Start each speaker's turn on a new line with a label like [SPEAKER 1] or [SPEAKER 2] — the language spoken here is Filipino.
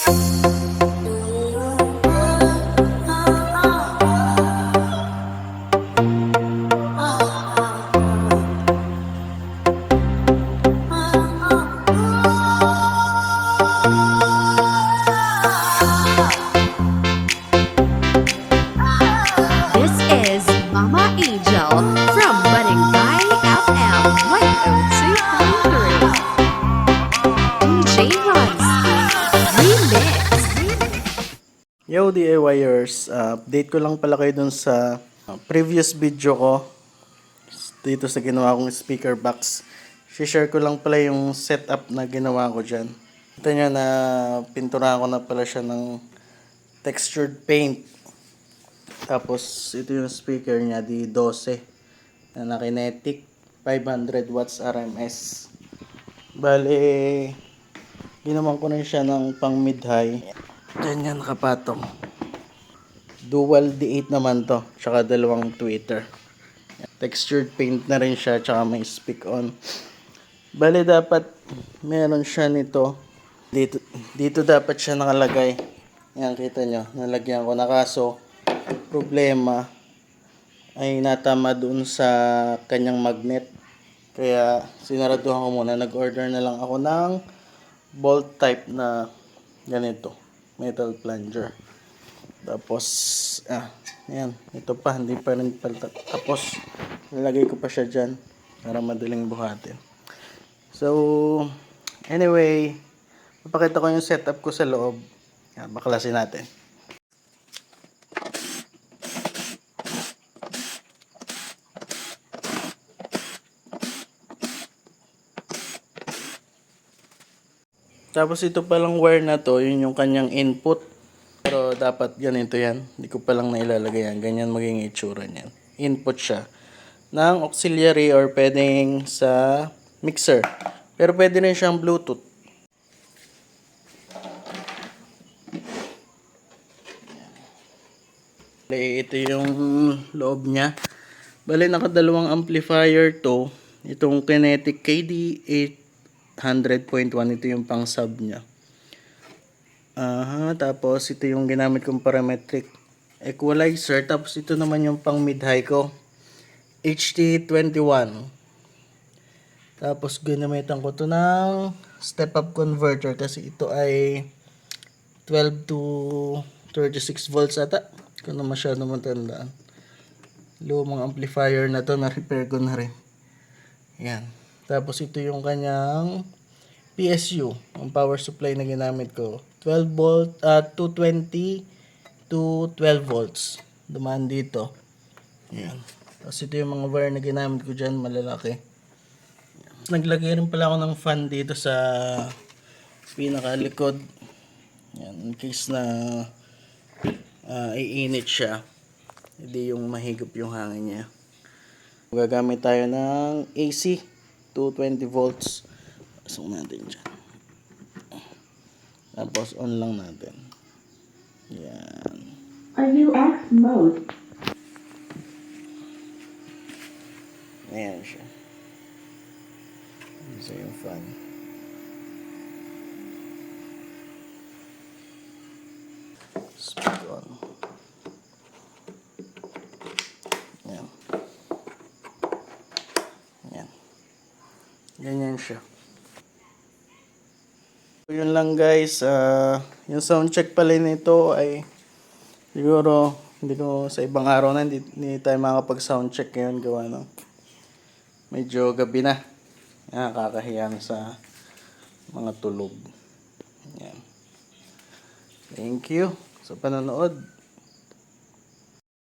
[SPEAKER 1] This is Mama Angel from Barangay FM 102.3. DJ Ronski Remix.
[SPEAKER 2] Yo DIYers, update ko lang pala kayo dun sa previous video ko dito sa ginawa kong speaker box. Share ko lang pala yung setup na ginawa ko dyan. Ito nyo na pinturahan ko na pala siya ng textured paint. Tapos ito yung speaker niya, D12 na kinetic 500 watts RMS. Bale, ginawan ko na siya ng pang mid-high. Diyan yan nakapatong. Dual D8 naman to. Tsaka dalawang tweeter. Textured paint na rin siya. Tsaka may speak on. Bale dapat meron siya nito. Dito dapat siya nakalagay. Yan kita nyo. Nalagyan ko na kaso. Problema ay natama doon sa kanyang magnet. Kaya sinaraduhan ko muna. Nag-order na lang ako ng bolt type na ganito. Metal plunger. Tapos, ayan. Ito pa, hindi pa rin paltat. Tapos, nilagay ko pa siya dyan para madaling buhatin. So, anyway, papakita ko yung setup ko sa loob. Yan, baklasin natin. Tapos ito palang wire na to, yun yung kanyang input. Pero dapat ganito yan. Hindi ko palang nailalagay yan. Ganyan maging itsura niyan. Input siya ng auxiliary or pwedeng sa mixer. Pero pwede rin siyang Bluetooth. Ito yung loob niya. Bale, nakadalawang amplifier to. Itong Kinetic KD800.1, ito yung pang sub niya. Tapos ito yung ginamit kong parametric equalizer. Tapos ito naman yung pang mid-high ko, HT21. Tapos ginamitan ko to ng step-up converter kasi ito ay 12 to 36 volts ata. Kung na masyado matandaan. Lumang amplifier na to, na-repair ko na rin. Yan. Tapos ito yung kanyang PSU, ang power supply na ginamit ko. 12 volt, 220 to 12 volts. Dumaan dito. Yan. Tapos ito yung mga wire na ginamit ko dyan, malalaki. Naglagay rin pala ako ng fan dito sa pinakalikod. Yan, in case na iinit siya. Hindi yung mahigop yung hangin niya. Gagamit tayo ng AC 220 volts. Pasok natin dyan. Tapos on lang natin. Yan.
[SPEAKER 3] RUX mode.
[SPEAKER 2] Ayan siya. Ito yung fan. Speak on. Yan. Yan. Ganyan siya. So, yun lang guys. Yung sound check pala nito ay siguro hindi ko sa ibang araw na hindi tayo makapag sound check ngayon gawa no. Medyo gabi na. Nakakahiya na sa mga tulog. Yan. Thank you sa panonood.